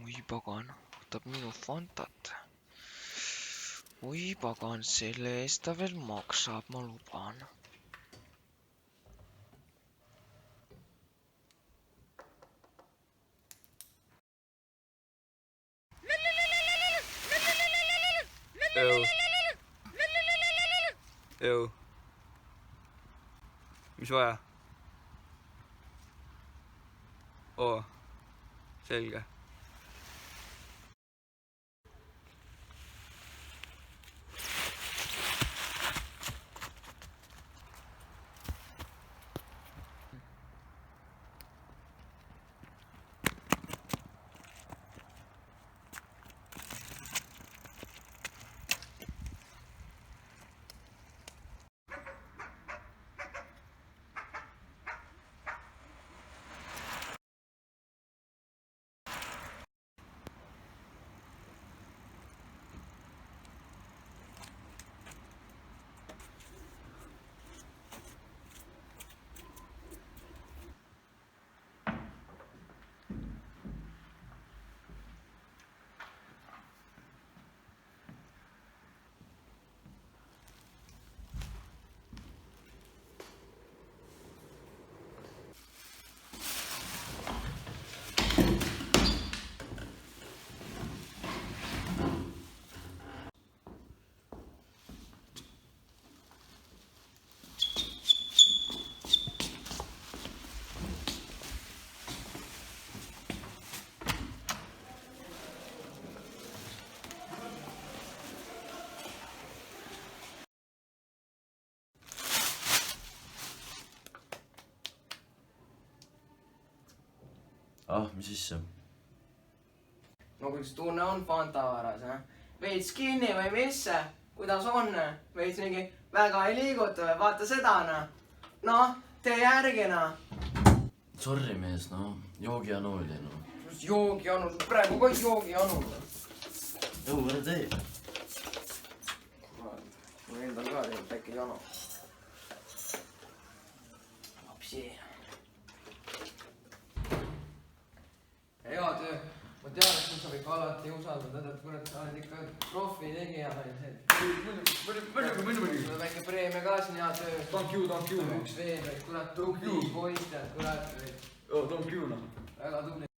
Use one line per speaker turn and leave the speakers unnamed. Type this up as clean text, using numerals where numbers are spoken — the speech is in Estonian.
oi pagan, võtab minu Fantat. Oi pagan, selle eest ta veel maksab, ma luban.
Jõu. Mis vaja? Oo, selge.
Mis asja?
No kuidas tunne on Fanta varas, veits kinni või mis? Kuidas on? Veits mingi väga ei liiguta või? Vaata seda, noh, tee järgi,
Sorry mees, joogijanu oli,
Joogijanu, praegu ka joogijanu.
Jõu, ära tee.
Mul endal ka tegelikult äkki janu. Lapsi. Hea töö. Ma tean, et sa võib alati usaldada, et kurat, sa oled ikka profi tegija.
Muidugi.
Väike preemia ka siin, hea töö.
Thank you.
Üks veel, kurat, tubli poiss, kurat.
Thank you.
Väga tubli.